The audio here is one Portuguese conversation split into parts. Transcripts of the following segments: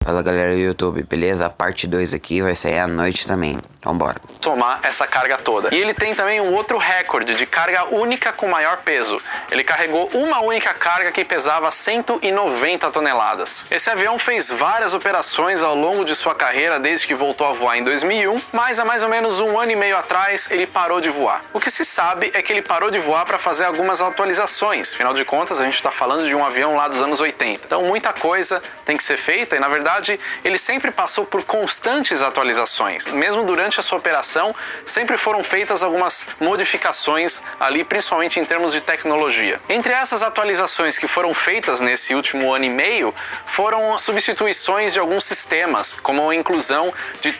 Fala galera do YouTube, beleza? A parte 2 aqui vai sair à noite também. Vambora. Somar essa carga toda. E ele tem também um outro recorde de carga única com maior peso. Ele carregou uma única carga que pesava 190 toneladas. Esse avião fez várias operações ao longo de sua carreira desde que voltou a voar em 2001, mas há mais ou menos 1 ano e meio atrás ele parou de voar. O que se sabe é que ele parou de voar para fazer algumas atualizações. Afinal de contas, a gente está falando de um avião lá dos anos 80. Então muita coisa tem que ser feita e, na verdade, ele sempre passou por constantes atualizações. Mesmo durante a sua operação, sempre foram feitas algumas modificações ali, principalmente em termos de tecnologia. Entre essas atualizações que foram feitas nesse último ano e meio, foram substituições de alguns sistemas, como a inclusão de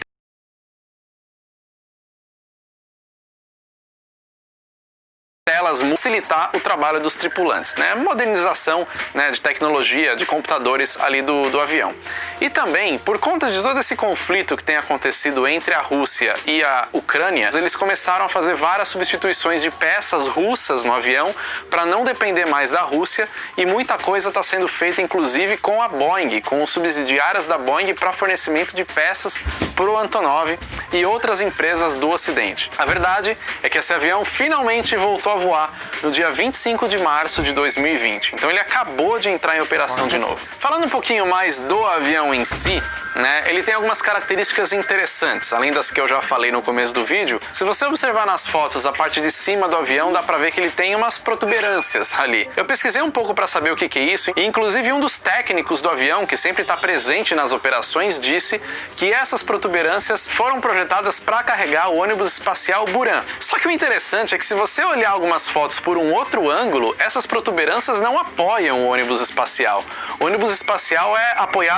telas, facilitar o trabalho dos tripulantes, né? Modernização, né, de tecnologia, de computadores ali do avião. E também, por conta de todo esse conflito que tem acontecido entre a Rússia e a Ucrânia, eles começaram a fazer várias substituições de peças russas no avião para não depender mais da Rússia, e muita coisa está sendo feita inclusive com a Boeing, com subsidiárias da Boeing para fornecimento de peças para o Antonov e outras empresas do Ocidente. A verdade é que esse avião finalmente voltou a voar no dia 25 de março de 2020. Então ele acabou de entrar em operação de novo. Falando um pouquinho mais do avião em si, né, ele tem algumas características interessantes, além das que eu já falei no começo do vídeo. Se você observar nas fotos a parte de cima do avião, dá pra ver que ele tem umas protuberâncias ali. Eu pesquisei um pouco para saber o que é isso, e inclusive um dos técnicos do avião, que sempre está presente nas operações, disse que essas protuberâncias foram projetadas para carregar o ônibus espacial Buran. Só que o interessante é que se você olhar algumas fotos por um outro ângulo, essas protuberâncias não apoiam o ônibus espacial. O ônibus espacial é apoiado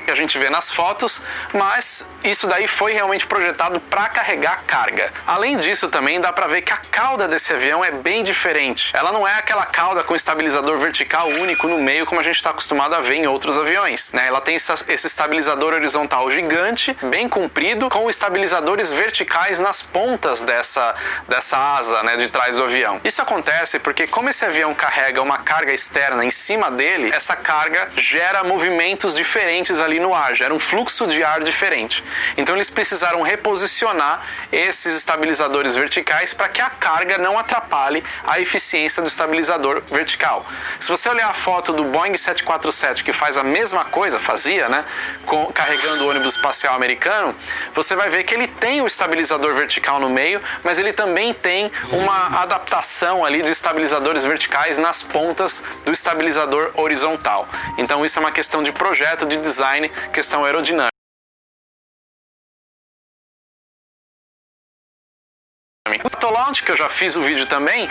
que a gente vê nas fotos, mas isso daí foi realmente projetado para carregar carga. Além disso, também dá para ver que a cauda desse avião é bem diferente. Ela não é aquela cauda com estabilizador vertical único no meio como a gente está acostumado a ver em outros aviões, né? Ela tem esse estabilizador horizontal gigante, bem comprido, com estabilizadores verticais nas pontas dessa asa, né, de trás do avião. Isso acontece porque, como esse avião carrega uma carga externa em cima dele, essa carga gera movimentos diferentes ali no ar, gera um fluxo de ar diferente. Então eles precisaram reposicionar esses estabilizadores verticais para que a carga não atrapalhe a eficiência do estabilizador vertical. Se você olhar a foto do Boeing 747, que faz a mesma coisa, fazia, né, carregando o ônibus espacial americano, você vai ver que ele tem o estabilizador vertical no meio, mas ele também tem uma adaptação ali de estabilizadores verticais nas pontas do estabilizador horizontal. Então isso é uma questão de projeto, de design, questão aerodinâmica. O Autolaunch, que eu já fiz o vídeo também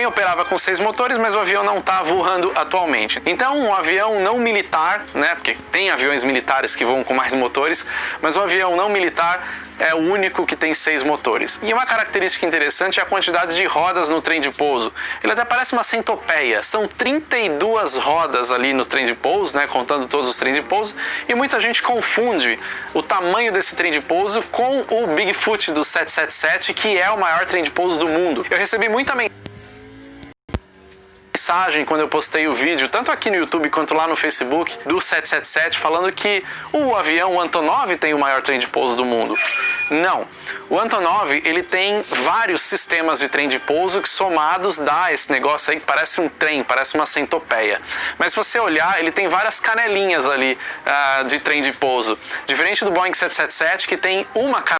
operava com 6 motores, mas o avião não está voando atualmente. Então, um avião não militar, né, porque tem aviões militares que voam com mais motores, mas o avião não militar é o único que tem 6 motores. E uma característica interessante é a quantidade de rodas no trem de pouso. Ele até parece uma centopeia. São 32 rodas ali no trem de pouso, né, contando todos os trens de pouso, e muita gente confunde o tamanho desse trem de pouso com o Bigfoot do 777, que é o maior trem de pouso do mundo. Eu recebi muita mensagem quando eu postei o vídeo, tanto aqui no YouTube quanto lá no Facebook, do 777, falando que o avião Antonov tem o maior trem de pouso do mundo. Não. O Antonov, ele tem vários sistemas de trem de pouso que somados dá esse negócio aí que parece um trem, parece uma centopeia. Mas se você olhar, ele tem várias canelinhas ali de trem de pouso. Diferente do Boeing 777, que tem uma canela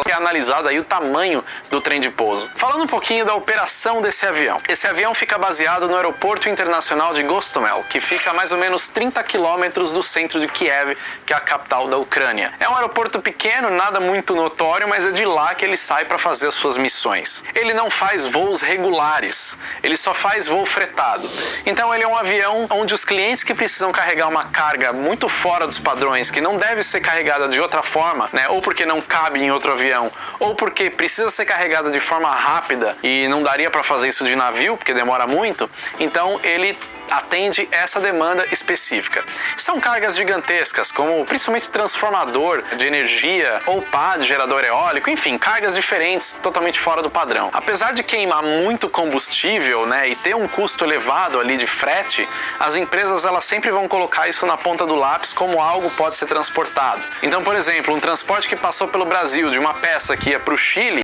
que é analisado aí o tamanho do trem de pouso. Falando um pouquinho da operação desse avião. Esse avião fica baseado no Aeroporto Internacional de Gostomel, que fica a mais ou menos 30 quilômetros do centro de Kiev, que é a capital da Ucrânia. É um aeroporto pequeno, nada muito notório, mas é de lá que ele sai para fazer as suas missões. Ele não faz voos regulares, ele só faz voo fretado. Então ele é um avião onde os clientes que precisam carregar uma carga muito fora dos padrões, que não deve ser carregada de outra forma, né, ou porque não cabe em outro avião, ou porque precisa ser carregado de forma rápida e não daria para fazer isso de navio, porque demora muito, então ele atende essa demanda específica. São cargas gigantescas, como principalmente transformador de energia ou pá de gerador eólico, enfim, cargas diferentes, totalmente fora do padrão. Apesar de queimar muito combustível, né, e ter um custo elevado ali de frete, as empresas elas sempre vão colocar isso na ponta do lápis como algo pode ser transportado. Então, por exemplo, um transporte que passou pelo Brasil de uma peça que ia para o Chile,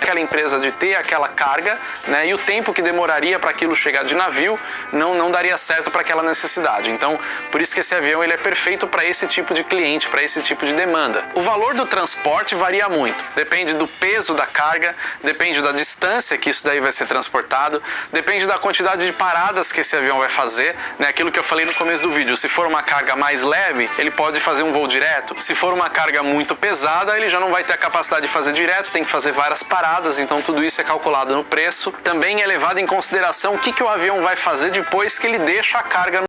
aquela empresa de ter aquela carga, né, e o tempo que demoraria para aquilo chegar de navio não daria certo para aquela necessidade. Então, por isso que esse avião ele é perfeito para esse tipo de cliente, para esse tipo de demanda. O valor do transporte varia muito, depende do peso da carga, depende da distância que isso daí vai ser transportado, depende da quantidade de paradas que esse avião vai fazer, né, aquilo que eu falei no começo do vídeo. Se for uma carga mais leve, ele pode fazer um voo direto. Se for uma carga muito pesada, ele já não vai ter a capacidade de fazer direto, tem que fazer várias paradas. Então tudo isso é calculado no preço. Também é levado em consideração o que o avião vai fazer depois que ele deixa a carga no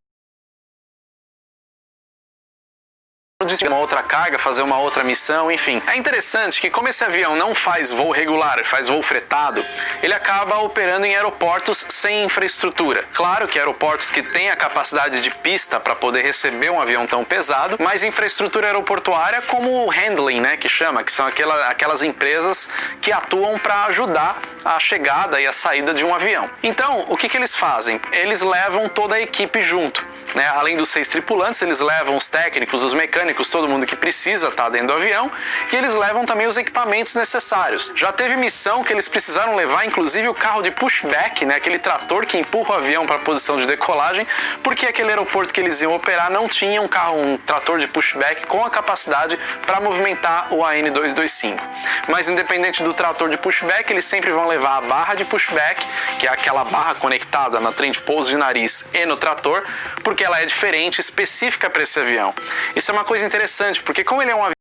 uma outra carga, fazer uma outra missão, enfim. É interessante que como esse avião não faz voo regular, faz voo fretado, ele acaba operando em aeroportos sem infraestrutura. Claro que aeroportos que têm a capacidade de pista para poder receber um avião tão pesado, mas infraestrutura aeroportuária como o handling, né, que são aquelas empresas que atuam para ajudar a chegada e a saída de um avião. Então, o que eles fazem? Eles levam toda a equipe junto, né? Além dos 6 tripulantes, eles levam os técnicos, os mecânicos, todo mundo que precisa estar dentro do avião, e eles levam também os equipamentos necessários. Já teve missão que eles precisaram levar, inclusive, o carro de pushback, né? Aquele trator que empurra o avião para a posição de decolagem, porque aquele aeroporto que eles iam operar não tinha um trator de pushback com a capacidade para movimentar o AN225. Mas independente do trator de pushback, eles sempre vão levar a barra de pushback, que é aquela barra conectada na trem de pouso de nariz e no trator, porque ela é diferente, específica para esse avião. Isso é uma coisa interessante, porque como ele é um avião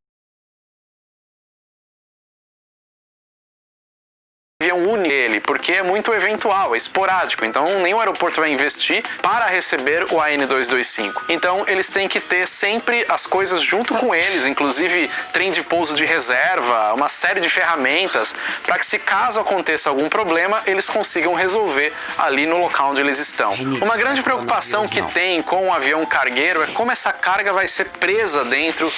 une ele, porque é muito eventual, é esporádico, então nenhum aeroporto vai investir para receber o AN225. Então eles têm que ter sempre as coisas junto com eles, inclusive trem de pouso de reserva, uma série de ferramentas, para que se caso aconteça algum problema, eles consigam resolver ali no local onde eles estão. Uma grande preocupação que tem com o avião cargueiro é como essa carga vai ser presa dentro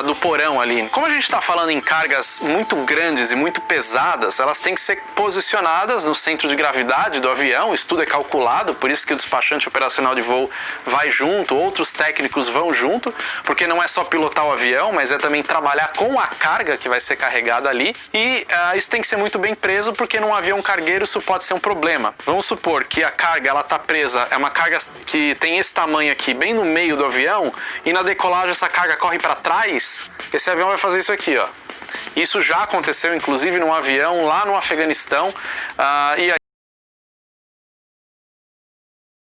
do porão ali. Como a gente está falando em cargas muito grandes e muito pesadas, elas têm que ser posicionadas no centro de gravidade do avião, isso tudo é calculado, por isso que o despachante operacional de voo vai junto, outros técnicos vão junto, porque não é só pilotar o avião, mas é também trabalhar com a carga que vai ser carregada ali, e isso tem que ser muito bem preso, porque num avião cargueiro isso pode ser um problema. Vamos supor que a carga ela tá presa, é uma carga que tem esse tamanho aqui, bem no meio do avião, e na decolagem essa carga corre para trás, esse avião vai fazer isso aqui, ó. Isso já aconteceu, inclusive, num avião lá no Afeganistão, e aí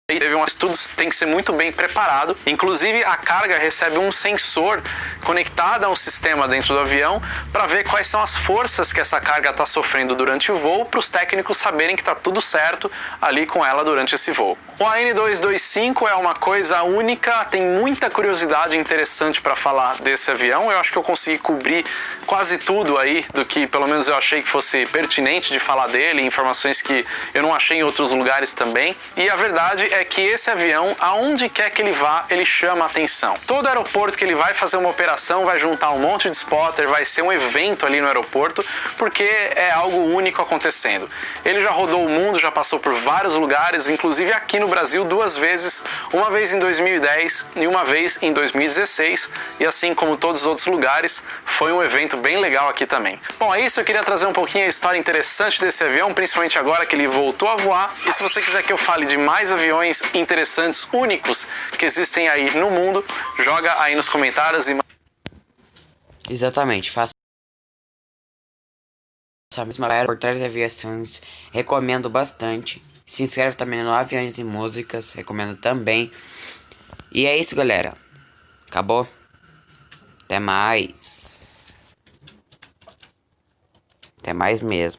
teve um estudo, tem que ser muito bem preparado. Inclusive, a carga recebe um sensor conectado a um sistema dentro do avião para ver quais são as forças que essa carga está sofrendo durante o voo, para os técnicos saberem que está tudo certo ali com ela durante esse voo. O AN225 é uma coisa única, tem muita curiosidade interessante para falar desse avião. Eu acho que eu consegui cobrir quase tudo aí do que pelo menos eu achei que fosse pertinente de falar dele, informações que eu não achei em outros lugares também. E a verdade é que esse avião, aonde quer que ele vá, ele chama a atenção. Todo aeroporto que ele vai fazer uma operação vai juntar um monte de spotter, vai ser um evento ali no aeroporto, porque é algo único acontecendo. Ele já rodou o mundo, já passou por vários lugares, inclusive aqui no Brasil 2 vezes, uma vez em 2010 e uma vez em 2016, e assim como todos os outros lugares, foi um evento bem legal aqui também. Bom, é isso, eu queria trazer um pouquinho a história interessante desse avião, principalmente agora que ele voltou a voar, e se você quiser que eu fale de mais aviões interessantes, únicos, que existem aí no mundo, joga aí nos comentários e... Exatamente, faça a mesma para Portais de Aviações, recomendo bastante. Se inscreve também no Aviões e Músicas, recomendo também. E é isso, galera. Acabou. Até mais. Até mais mesmo.